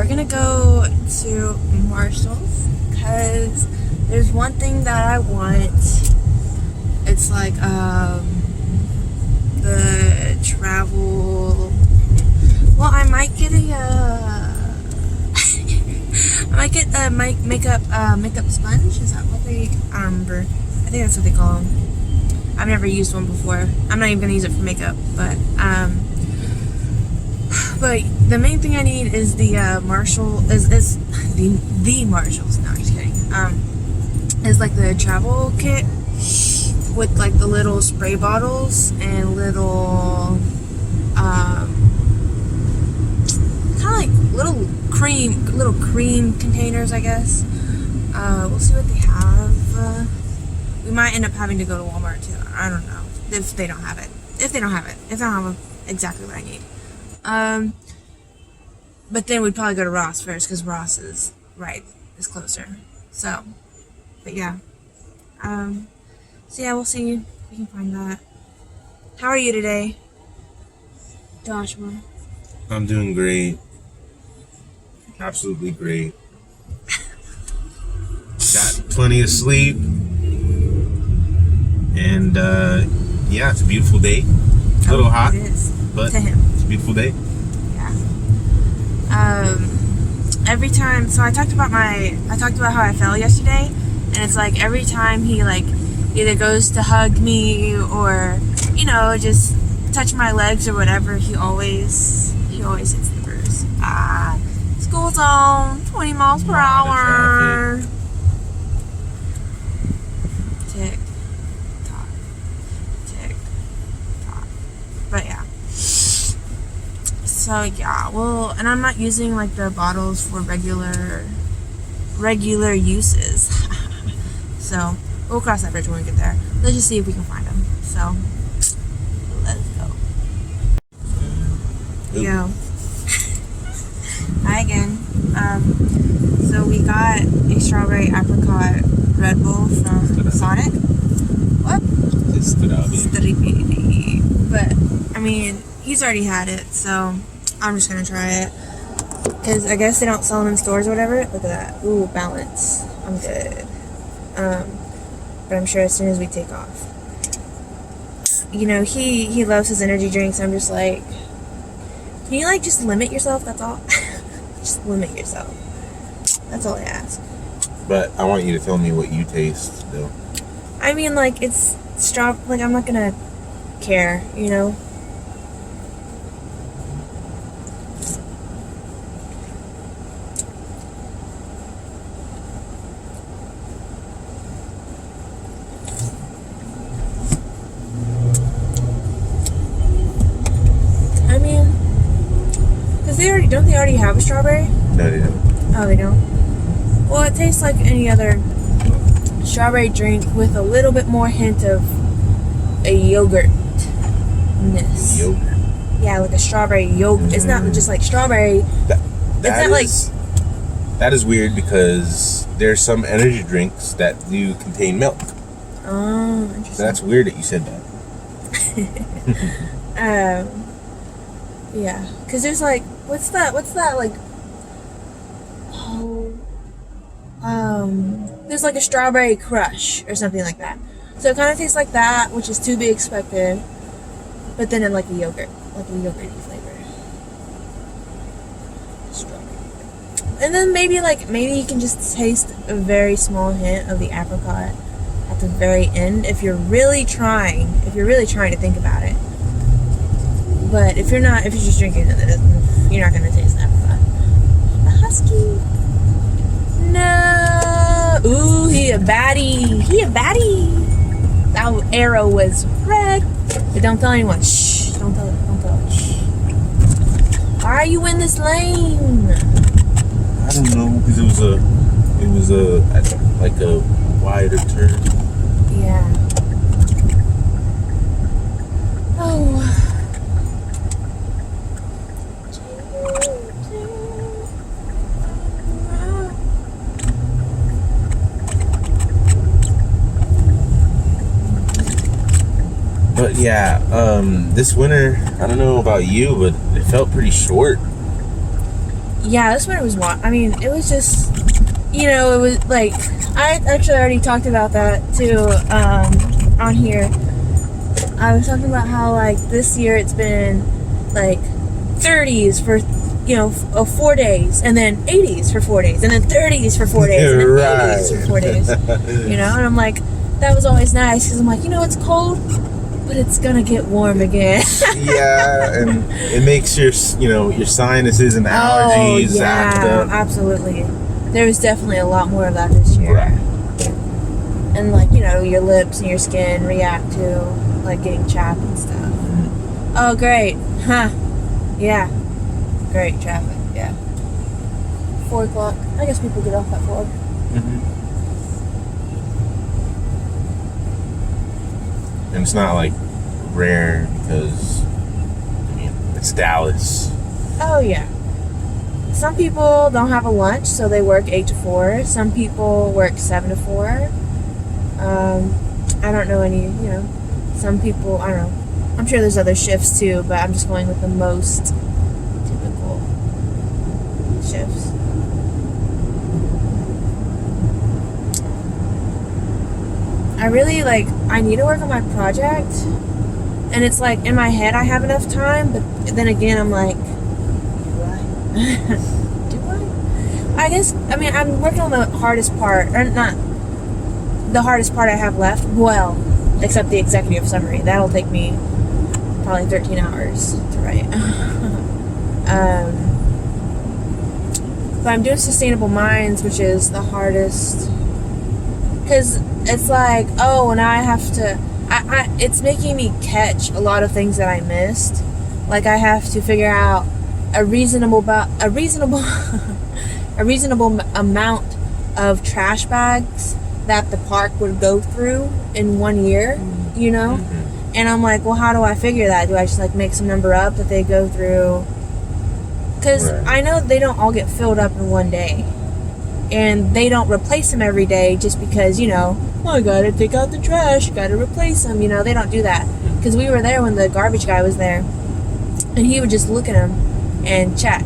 we're gonna go to Marshall's because there's one thing that I want. It's like the travel. Well, I might get I might get a makeup sponge. Is that what they? I don't remember. I think that's what they call them. I've never used one before. I'm not even gonna use it for makeup, but the main thing I need is the Marshall is the Marshalls. No, I'm just kidding. Is like the travel kit with like the little spray bottles and little kind of like little cream containers, I guess. We'll see what they have. We might end up having to go to Walmart too. I don't know if they don't have it. If they don't have exactly what I need. But then we'd probably go to Ross first because Ross is closer. So, but yeah. So yeah, we'll see if we can find that. How are you today, Joshua? I'm doing great. Absolutely great. Got plenty of sleep. And yeah, it's a beautiful day. A little hot, it is, but to him. It's a beautiful day. Yeah. Every time, so I talked about how I fell yesterday, and it's like every time he like either goes to hug me or, you know, just touch my legs or whatever, he always hits the bruise. School zone, 20 miles per hour. Tick tock, tick tock. But yeah. So yeah, well, and I'm not using like the bottles for regular uses. So we'll cross that bridge when we get there. Let's just see if we can find them. So let's go. Yo. Hi again. So we got a strawberry apricot Red Bull from Sonic. What? Strawberry. But I mean, he's already had it, so I'm just gonna try it. Cause I guess they don't sell them in stores or whatever. Look at that. Ooh, balance. I'm good. But I'm sure as soon as we take off, you know, he loves his energy drinks. I'm just like, can you like just limit yourself? That's all. Just limit yourself. That's all I ask. But I want you to tell me what you taste, though. I mean, like, it's like, I'm not gonna care, you know? I mean, because don't they already have a strawberry? No, they don't. Oh, they don't? Well, it tastes like any other strawberry drink with a little bit more hint of a yogurt-ness. Yogurt? Yeah, like a strawberry yogurt. It's not just like strawberry. That is weird because there's some energy drinks that do contain milk. Oh, interesting. So that's weird that you said that. Yeah, because there's like, what's that like, there's like a strawberry crush or something like that. So it kind of tastes like that, which is to be expected, but then in like a yogurty flavor. Strawberry. And then maybe you can just taste a very small hint of the apricot at the very end if you're really trying to think about it. But if you're just drinking it, you're not gonna taste the apricot. A husky. No. Ooh, he a baddie. That arrow was red. But don't tell anyone. Shh. Don't tell. Shh. Why are you in this lane? I don't know, because it was like a wider turn. Yeah. Oh. But yeah, this winter, I don't know about you, but it felt pretty short. Yeah, this winter was I mean, it was just, you know, it was like, I actually already talked about that too, on here. I was talking about how, like, this year it's been, like, 30s for, 4 days, and then 80s for 4 days, and then 30s for 4 days, and then 80s for 4 days, and I'm like, that was always nice, because I'm like, it's cold, but it's gonna get warm again. Yeah, and it makes your sinuses and allergies act up. Absolutely. There was definitely a lot more of that this year. Right. And, like, your lips and your skin react to, like, getting chapped and stuff. Mm-hmm. Oh, great. Huh. Yeah. Great traffic. Yeah. 4 o'clock. I guess people get off at 4. Mm-hmm. And it's not, like, rare because, it's Dallas. Oh, yeah. Some people don't have a lunch, so they work 8 to 4. Some people work 7 to 4. I don't know any, some people, I don't know. I'm sure there's other shifts too, but I'm just going with the most typical shifts. I really, I need to work on my project, and it's like, in my head I have enough time, but then again I'm like, do I? Do I? I guess, I'm working on the hardest part, or not the hardest part I have left, well, except the executive summary. That'll take me probably 13 hours to write. But I'm doing Sustainable Minds, which is the hardest, because it's like, oh, now I have to, it's making me catch a lot of things that I missed. Like, I have to figure out a reasonable amount of trash bags that the park would go through in 1 year, Mm-hmm. And I'm like, well, how do I figure that? Do I just, make some number up that they go through? Because I know they don't all get filled up in one day. And they don't replace them every day just because, oh, I gotta take out the trash, gotta replace them, they don't do that. Because we were there when the garbage guy was there, and he would just look at them and check.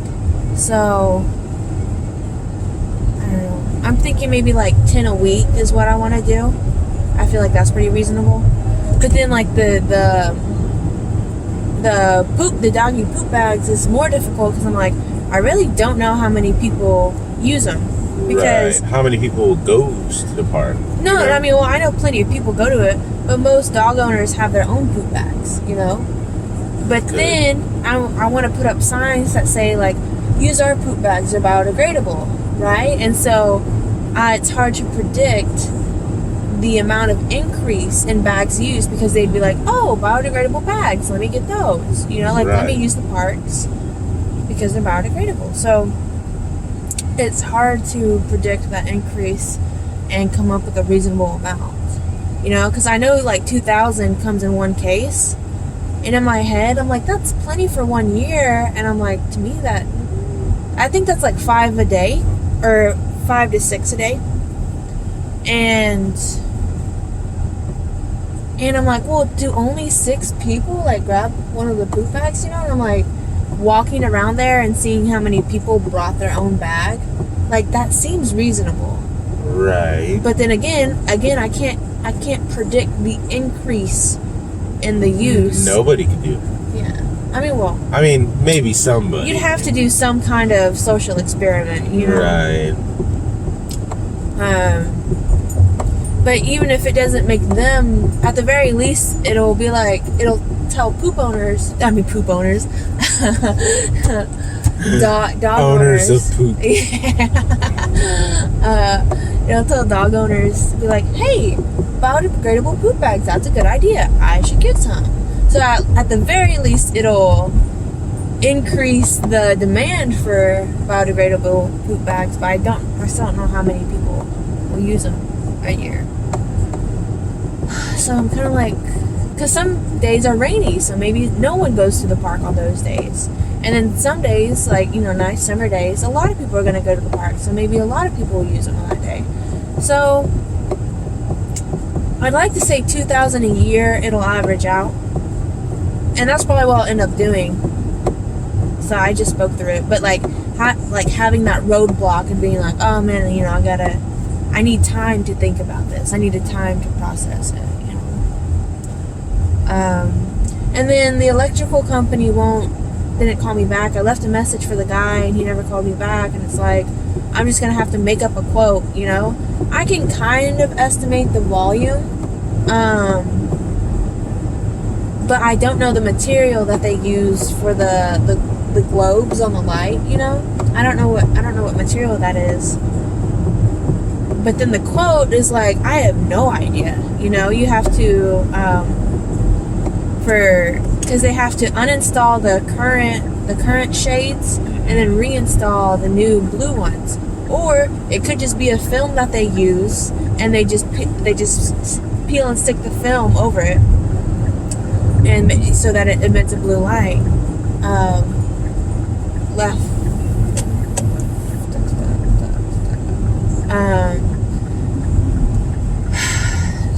So, I don't know. I'm thinking maybe 10 a week is what I want to do. I feel like that's pretty reasonable. But then, the doggy poop bags is more difficult because I'm like, I really don't know how many people use them. Because how many people goes to the park? No, I know plenty of people go to it, but most dog owners have their own poop bags, But then I want to put up signs that say, use our poop bags, they're biodegradable, right? And so it's hard to predict the amount of increase in bags used, because they'd be like, oh, biodegradable bags, let me get those, let me use the parks because they're biodegradable. So it's hard to predict that increase and come up with a reasonable amount, because I know 2,000 comes in one case, and in my head I'm like, that's plenty for 1 year, and I'm like, to me I think that's 5 a day, or 5 to 6 a day, and I'm like, well, do only 6 people grab one of the poop bags, and I'm like, walking around there and seeing how many people brought their own bag, that seems reasonable. Right. But then again, I can't predict the increase in the use. Nobody can do it. Yeah. Maybe somebody. You'd have to do some kind of social experiment, Right. But even if it doesn't make them, at the very least, it'll be it'll tell poop owners, dog owners of poop. Yeah. It'll tell dog owners to be like, hey, biodegradable poop bags, that's a good idea, I should get some. So at the very least, it'll increase the demand for biodegradable poop bags, but I still don't know how many people will use them a year. So I'm kind of because some days are rainy, so maybe no one goes to the park on those days. And then some days, nice summer days, a lot of people are going to go to the park, so maybe a lot of people will use them on that day. So I'd like to say 2,000 a year, it'll average out. And that's probably what I'll end up doing. So I just spoke through it. But like having that roadblock and being like, oh man, you know, I need time to think about this. I needed time to process it, you know. And then the electrical company didn't call me back. I left a message for the guy and he never called me back, and it's like, I'm just gonna have to make up a quote, you know. I can kind of estimate the volume, but I don't know the material that they use for the globes on the light, you know. I don't know what material that is. But then the quote is like, I have no idea, you know. You have to because they have to uninstall the current shades and then reinstall the new blue ones. Or it could just be a film that they use and they just peel and stick the film over it, and so that it emits a blue light. Left.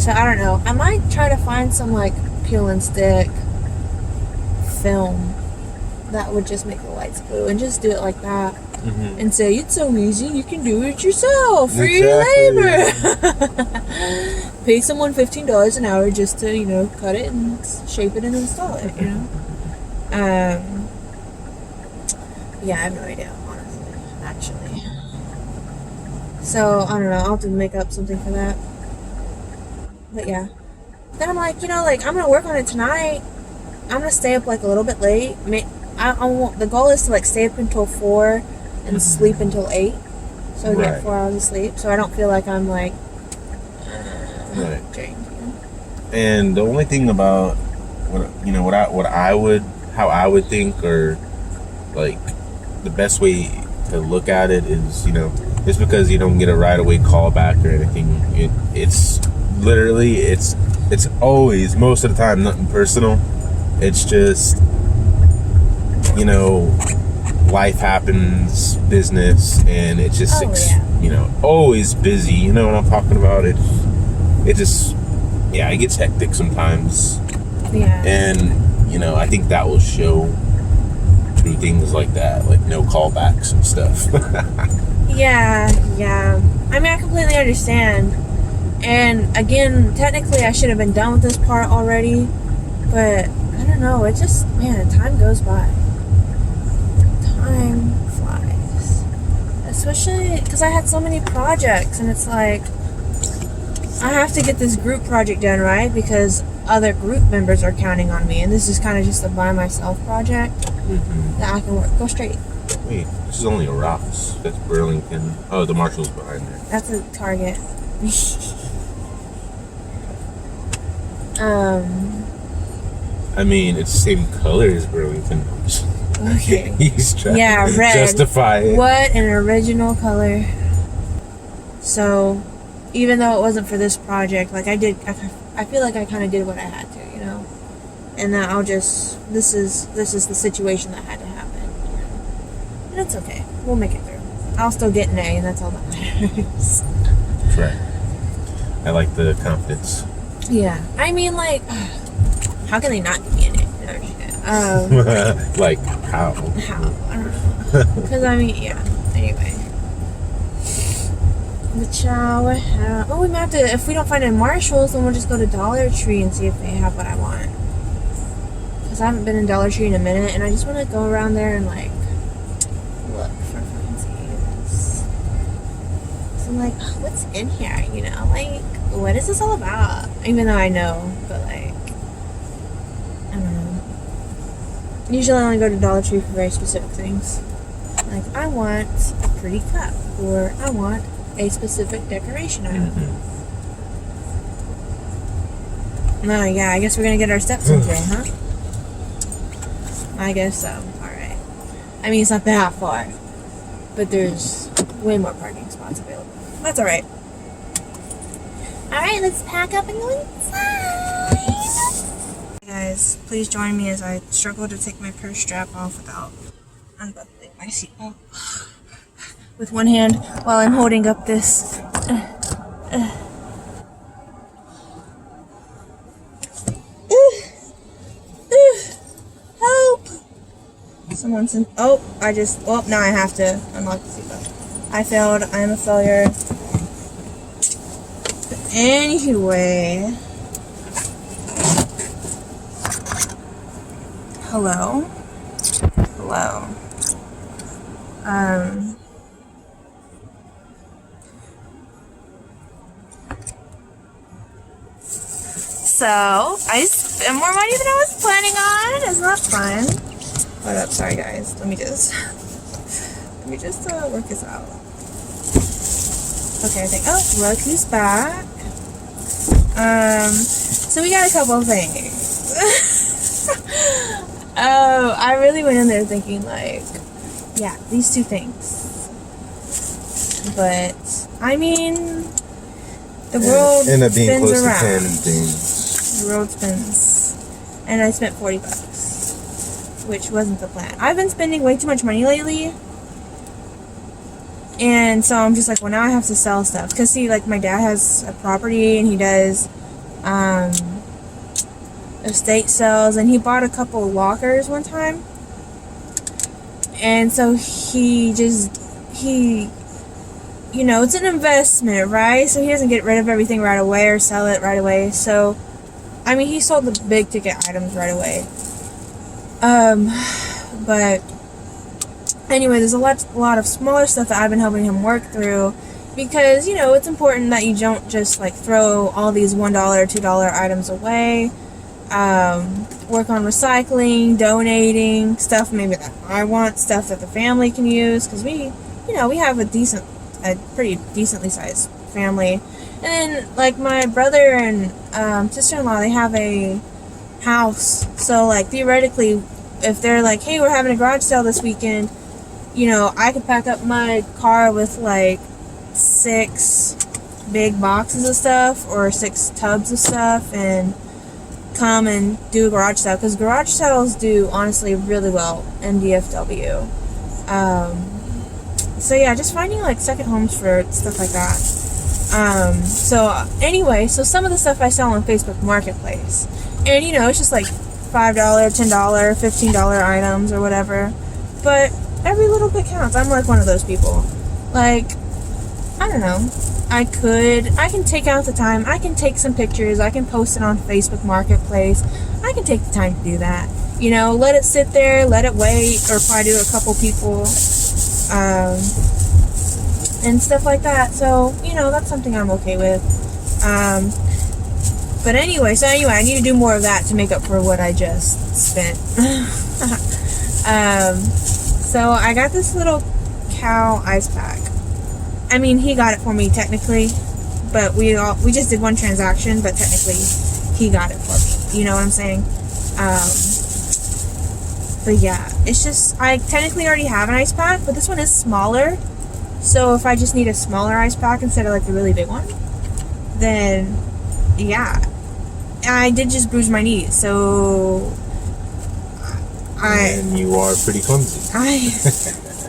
So I don't know. I might try to find some like peel and stick film that would just make the lights blue and just do it like that. Mm-hmm. And say, it's so easy, you can do it yourself. Free labor. Pay someone $15 an hour just to, you know, cut it and shape it and install it, you know. Yeah, I have no idea, honestly, actually. So, I don't know, I'll have to make up something for that. But yeah. Then I'm like, you know, like, I'm going to work on it tonight. I'm going to stay up, like, a little bit late. The goal is to, like, stay up until 4 and sleep until 8. So I get 4 hours of sleep. So I don't feel like I'm, like, drained. And the only thing about, how I would think, or, like, the best way to look at it is, you know, just because you don't get a right away call back or anything, it's literally, it's always, most of the time, nothing personal. It's just, you know, life happens, business, and it just, you know, always busy. You know what I'm talking about? It just, yeah, it gets hectic sometimes. Yeah. And, you know, I think that will show through things like that, like no callbacks and stuff. Yeah. I mean, I completely understand. And again, technically I should have been done with this part already, but I don't know, it just, man, time goes by. Time flies. Especially because I had so many projects, and it's like, I have to get this group project done, right? Because other group members are counting on me, and this is kind of just a by myself project that I can work. Go straight. Wait, this is only a Ross. That's Burlington. Oh, the Marshall's behind there. That's a Target. I mean, it's the same color as Burlington. Okay. He's trying to red. justify it. What an original color. So, even though it wasn't for this project, like I feel like I kind of did what I had to, you know. And that this is the situation that had to happen. And it's okay. We'll make it through. I'll still get an A, and that's all that matters. That's right. I like the confidence. Yeah. I mean, like, how can they not give me an A? No, like, how? How? I don't know. Because, I mean, yeah. Anyway. But we might have to, if we don't find it in Marshall's, then we'll just go to Dollar Tree and see if they have what I want. Because I haven't been in Dollar Tree in a minute, and I just want to go around there and, like, look for fancies. So I'm like, oh, what's in here, you know? Like, what is this all about? Even though I know, but, like, I don't know. Usually I only go to Dollar Tree for very specific things. Like, I want a pretty cup, or I want a specific decoration item. No, yeah, I guess we're gonna get our steps in today, huh? I guess so. Alright. I mean, it's not that far, but there's way more parking spots available. That's alright. Alright, let's pack up and go inside. Hey guys, please join me as I struggle to take my purse strap off without unbuckling my seatbelt with one hand while I'm holding up this help. Someone's in. Oh, well, now I have to unlock the seatbelt. I failed. I am a failure. Anyway. Hello. Hello. So, I spent more money than I was planning on. Isn't that fun? Hold up, sorry guys. Let me just work this out. Okay, I think, look who's back. So we got a couple of things. Oh, I really went in there thinking like, yeah, these two things. But, I mean, the world end up being spins close around. to 10 things. The world spins. And I spent $40, which wasn't the plan. I've been spending way too much money lately. And so I'm just like, well, now I have to sell stuff. Because, see, like, my dad has a property and he does estate sales. And he bought a couple of lockers one time. And so he, you know, it's an investment, right? So he doesn't get rid of everything right away or sell it right away. So, I mean, he sold the big ticket items right away. But anyway, there's a lot of smaller stuff that I've been helping him work through because, you know, it's important that you don't just like throw all these $1, $2 items away. Work on recycling, donating, stuff maybe that I want, stuff that the family can use because we have a pretty decently sized family. And then, like, my brother and sister-in-law, they have a house. So, like, theoretically, if they're like, hey, we're having a garage sale this weekend, you know, I could pack up my car with, like, 6 big boxes of stuff or 6 tubs of stuff and come and do a garage sale. Because garage sales do, honestly, really well in DFW. So yeah, just finding like second homes for stuff like that. So anyway, so some of the stuff I sell on Facebook Marketplace, and you know, it's just like $5, $10, $15 items or whatever. But every little bit counts. I'm like one of those people. Like, I don't know. I can take out the time. I can take some pictures. I can post it on Facebook Marketplace. I can take the time to do that. You know, let it sit there, let it wait, or probably do a couple people. And stuff like that. So, you know, that's something I'm okay with. But anyway, I need to do more of that to make up for what I just spent. So I got this little cow ice pack. I mean, he got it for me technically, but we just did one transaction, but technically he got it for me. You know what I'm saying? But yeah, it's just, I technically already have an ice pack, but this one is smaller. So if I just need a smaller ice pack instead of like the really big one, then yeah. I did just bruise my knee, so And you are pretty clumsy.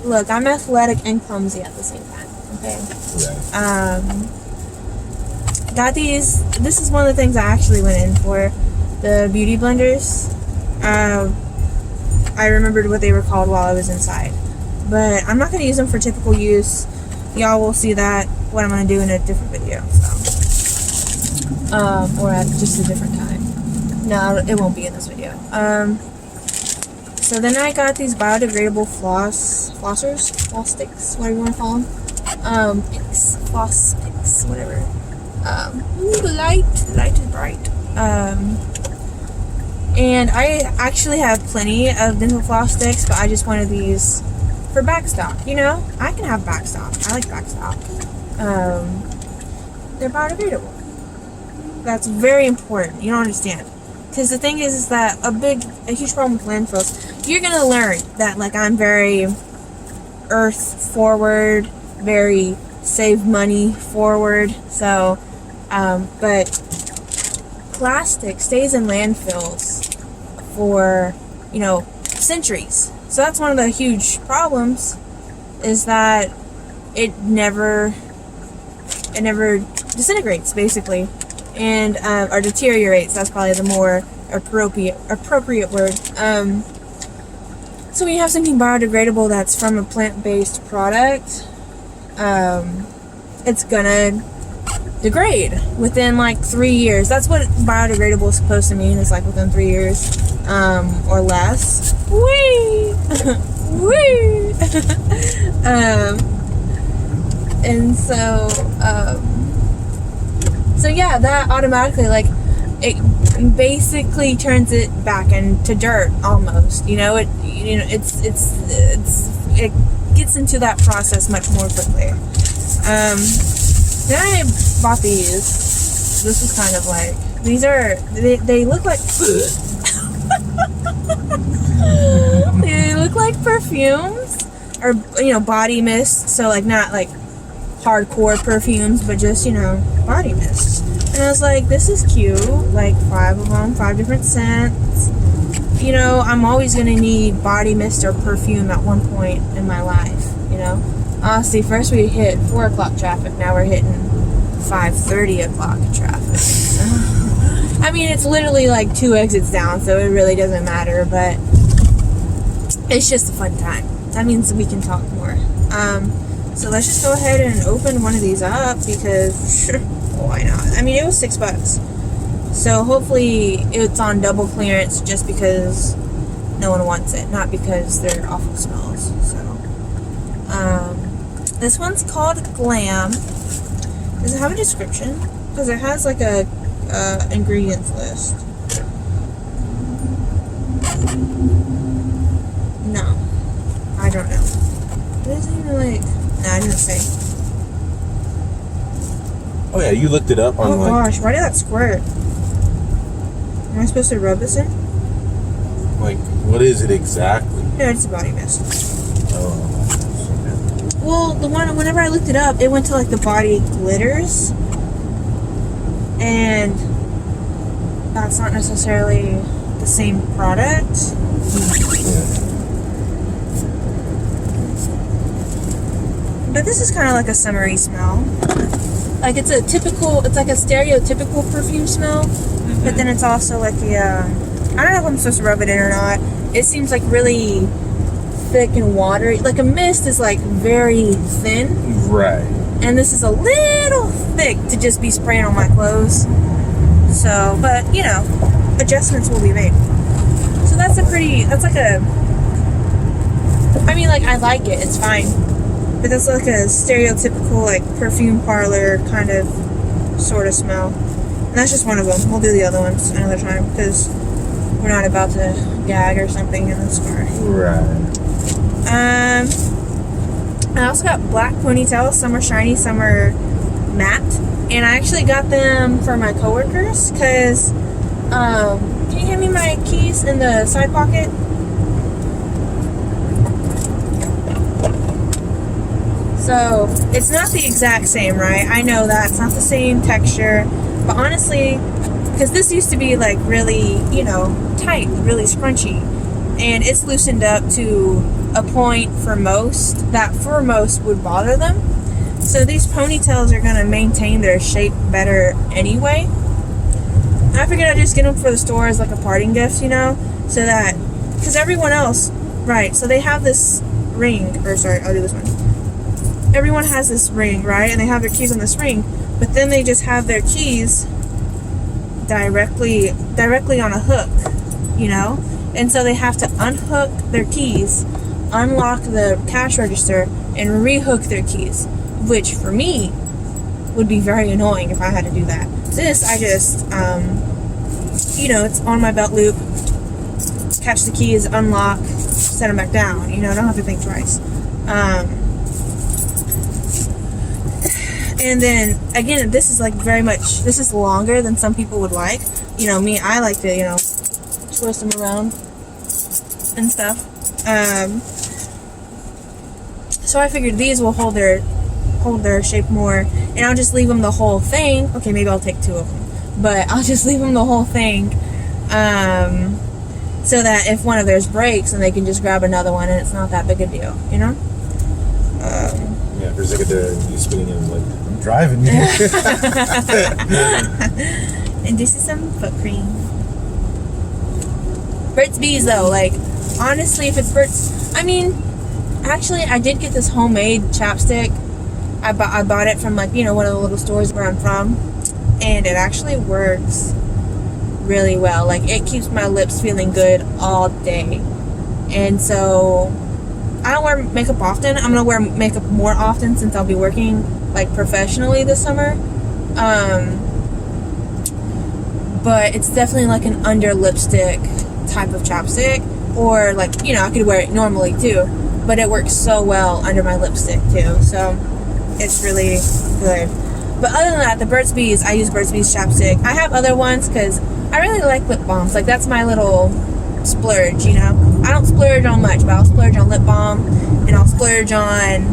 Look, I'm athletic and clumsy at the same time. Okay. Right. Got these. This is one of the things I actually went in for, the beauty blenders. I remembered what they were called while I was inside, but I'm not going to use them for typical use. Y'all will see that what I'm going to do in a different video, so or at just a different time. No, it won't be in this video. So then I got these biodegradable floss sticks, whatever you want to call them. Floss picks, whatever. Ooh, the light is bright. And I actually have plenty of dental floss sticks, but I just wanted these for backstop. You know, I can have backstop. I like backstop. They're biodegradable. That's very important. You don't understand. Because the thing is that a huge problem with landfills, you're gonna learn that like I'm very earth forward, very save money forward. So, but plastic stays in landfills for, you know, centuries. So that's one of the huge problems, is that it never disintegrates basically, and or deteriorates. That's probably the more appropriate word. So when you have something biodegradable that's from a plant-based product, it's gonna degrade within like 3 years. That's what biodegradable is supposed to mean, is like within 3 years or less. Whee! Whee! And so yeah, that automatically, like, it basically turns it back into dirt almost. It gets into that process much more quickly. Then I bought these. This is kind of like, they look like they look like perfumes, or body mist. So like, not like hardcore perfumes, but just body mist. And I was like, this is cute. Like 5 of them, 5 different scents. I'm always gonna need body mist or perfume at one point in my life. Honestly, first we hit 4 o'clock traffic. Now we're hitting 5:30 o'clock traffic. I mean, it's literally like 2 exits down, so it really doesn't matter. But it's just a fun time. That means we can talk more. So let's just go ahead and open one of these up, because why not? I mean, it was $6. So hopefully it's on double clearance, just because no one wants it, not because they're awful smells. So this one's called Glam. Does it have a description? Because it has like a ingredients list. No, I don't know. It doesn't even like. No, I didn't say. Oh yeah, you looked it up on Oh gosh, why did that squirt? Am I supposed to rub this in? Like, what is it exactly? No, it's a body mist. Oh. Well, whenever I looked it up, it went to like the body glitters, and that's not necessarily the same product. But this is kind of like a summery smell. Like it's like a stereotypical perfume smell, but then it's also like I don't know if I'm supposed to rub it in or not. It seems like really thick and watery. Like a mist is like very thin. Right. And this is a little thick to just be spraying on my clothes. So, but adjustments will be made. So I like it. It's fine. But that's like a stereotypical like perfume parlor kind of sort of smell. And that's just one of them. We'll do the other ones another time, because we're not about to gag or something in this car. Right. I also got black ponytails. Some are shiny, some are matte. And I actually got them for my coworkers, because can you hand me my keys in the side pocket? So it's not the exact same, right? I know that it's not the same texture, but honestly, because this used to be like really, tight, really scrunchy, and it's loosened up to a point for most would bother them. So these ponytails are gonna maintain their shape better anyway. I figured I'd just get them for the store as like a parting gift, so that, because everyone else, right? So they have this ring, I'll do this one. Everyone has this ring, right? And they have their keys on this ring, but then they just have their keys directly on a hook, And so they have to unhook their keys, unlock the cash register, and rehook their keys, which for me would be very annoying if I had to do that. This, I just, it's on my belt loop, catch the keys, unlock, set them back down, I don't have to think twice. And then, again, this is like this is longer than some people would like. Me, I like to, twist them around and stuff. So I figured these will hold their shape more, and I'll just leave them the whole thing. Okay, maybe I'll take 2 of them, but I'll just leave them the whole thing, so that if one of theirs breaks, then they can just grab another one, and it's not that big a deal, Yeah, for a second there, you spinning it was like, I'm driving here. And this is some foot cream. Burt's Bees, though, like, honestly, if it's Burt's, I mean, actually, I did get this homemade chapstick. I bought it from, like, you know, one of the little stores where I'm from, and it actually works really well. Like, it keeps my lips feeling good all day. And so I don't wear makeup often. I'm gonna wear makeup more often since I'll be working, like, professionally this summer. But it's definitely like an under lipstick type of chapstick, or, like, you know, I could wear it normally too, but it works so well under my lipstick too, so it's really good. But other than that, the Burt's Bees, I use Burt's Bees chapstick. I have other ones because I really like lip balms. Like, that's my little splurge, you know. I don't splurge on much, but I'll splurge on lip balm, and I'll splurge on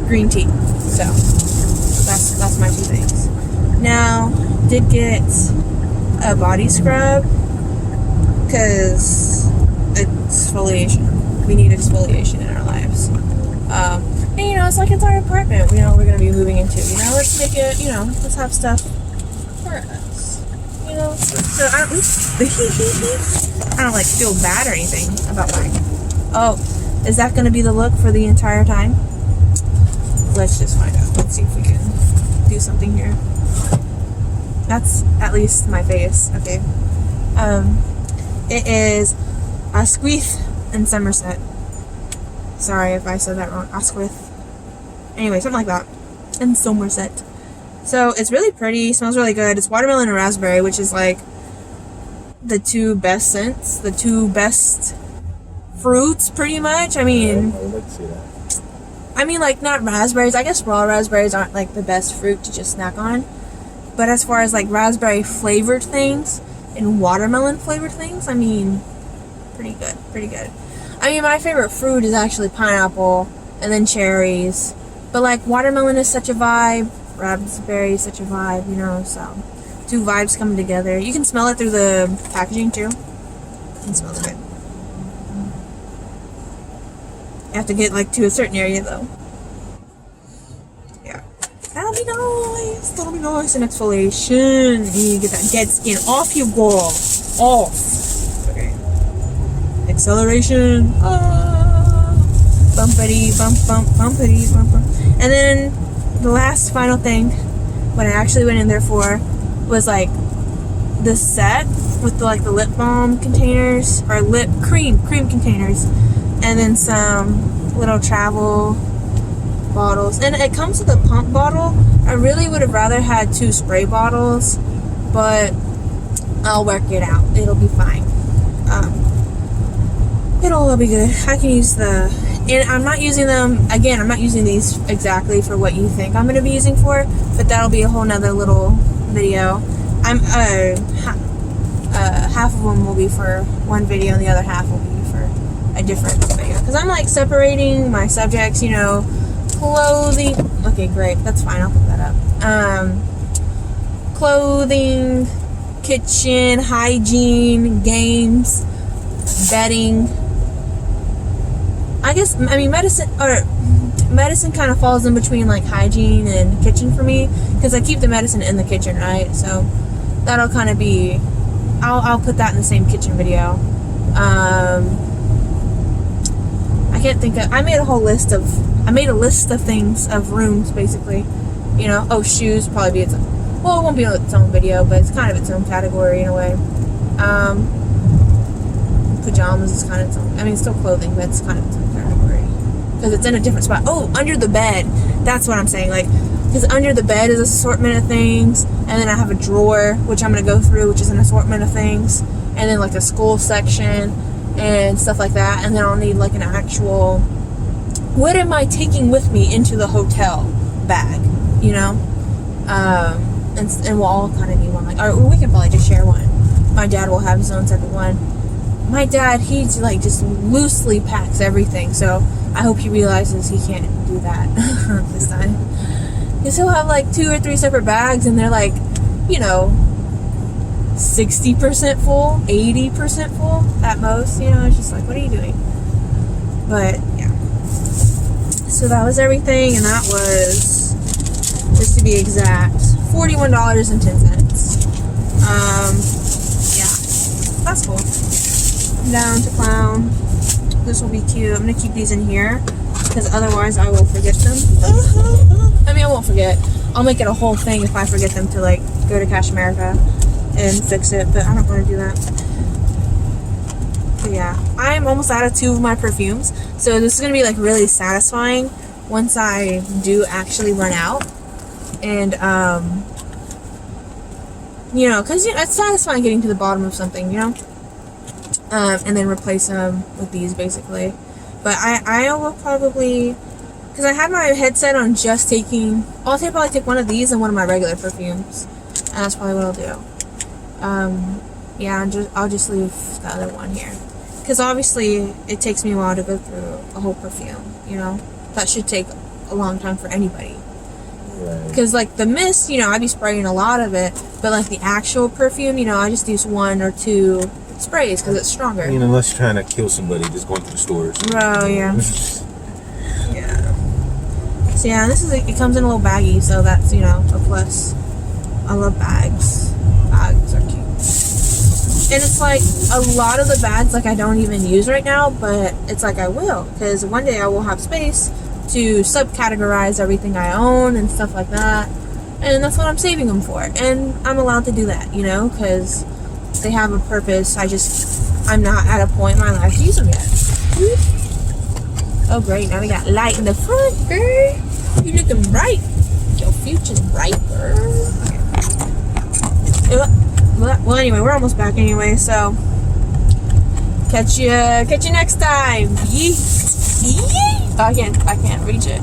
green tea. So that's my two things. Now, did get a body scrub because exfoliation. We need exfoliation in our lives. And, you know, it's like, it's our apartment, you know, we're going to be moving into. You know, let's make it, you know, let's have stuff for us. You know? So I don't like, feel bad or anything about like, oh, is that going to be the look for the entire time? Let's just find out. Let's see if we can do something here. That's at least my face. Okay. It is Asquith in Somerset. Sorry if I said that wrong. Asquith. Anyway, something like that. In Somerset. So it's really pretty. Smells really good. It's watermelon and raspberry, which is like the two best scents. The two best fruits, pretty much. I mean, like, not raspberries. I guess raw raspberries aren't like the best fruit to just snack on. But as far as like raspberry flavored things and watermelon flavored things, I mean, pretty good. Pretty good. I mean, my favorite fruit is actually pineapple and then cherries. But like, watermelon is such a vibe. Raspberry is such a vibe, you know, so two vibes coming together. You can smell it through the packaging too. It smells good. You have to get like to a certain area though. Yeah. That'll be nice. That'll be nice. And exfoliation. You need to get that dead skin off you, girl. Off. Okay. Acceleration. Bumpity bump bump bumpity bump bump. And then the last final thing, what I actually went in there for, was like the set with the, like, the lip balm containers, or lip cream containers, and then some little travel bottles. And it comes with a pump bottle. I really would have rather had 2 spray bottles, but I'll work it out. It'll be fine. It'll all be good. I can use and I'm not using them, again, I'm not using these exactly for what you think I'm going to be using for, but that'll be a whole nother little video. Half of them will be for one video and the other half will be for a different video. Because I'm like separating my subjects, you know, clothing. Okay, great. That's fine. I'll put that up. Clothing, kitchen, hygiene, games, bedding. I mean, medicine kind of falls in between, like, hygiene and kitchen for me, because I keep the medicine in the kitchen, right? So that'll kind of be, I'll put that in the same kitchen video. I can't think of, I made a list of things, of rooms, basically, you know. Oh, shoes, probably be its own, well, it won't be its own video, but it's kind of its own category in a way. Pajamas is kind of its own, I mean, it's still clothing, but it's kind of its own category, because it's in a different spot. Oh, under the bed, that's what I'm saying, like, because under the bed is an assortment of things, and then I have a drawer, which I'm going to go through, which is an assortment of things, and then, like, a school section, and stuff like that, and then I'll need, like, an actual, what am I taking with me into the hotel bag, you know, and we'll all kind of need one, like, or we can probably just share one. My dad will have his own separate one. My dad, he's like, just loosely packs everything, so I hope he realizes he can't do that this time. Because he'll have like 2 or 3 separate bags, and they're like, you know, 60% full, 80% full at most, you know. It's just like, what are you doing? But yeah, so that was everything, and that was, just to be exact, $41.10. Yeah, that's cool. down to clown. This will be cute. I'm gonna keep these in here because otherwise I will forget them. I mean, I won't forget. I'll make it a whole thing if I forget them to like go to Cash America and fix it, but I don't want to do that. But yeah, I'm almost out of 2 of my perfumes, so this is gonna be like really satisfying once I do actually run out. And you know, because it's satisfying getting to the bottom of something, you know. And then replace them with these basically. But I will probably, because I had my headset on just taking, I'll probably take one of these and one of my regular perfumes, and that's probably what I'll do. Yeah, I'll just leave the other one here, because obviously it takes me a while to go through a whole perfume, you know. That should take a long time for anybody. Because like the mist, you know, I'd be spraying a lot of it, but like the actual perfume, you know, I just use 1 or 2 sprays because it's stronger. I mean, unless you're trying to kill somebody, just going to the stores. Oh yeah. Yeah. So yeah, this is it comes in a little baggie, so that's, you know, a plus. I love bags. Bags are cute. And it's like a lot of the bags like I don't even use right now, but it's like I will, because one day I will have space to subcategorize everything I own and stuff like that, and that's what I'm saving them for. And I'm allowed to do that, you know, because they have a purpose. I'm not at a point in my life to use them yet. Oh great, now we got light in the front, girl. You looking bright. Your future's bright, girl. Okay. Well, anyway, we're almost back anyway, so catch you next time. Yeet. Yeet. Oh, I can't reach it.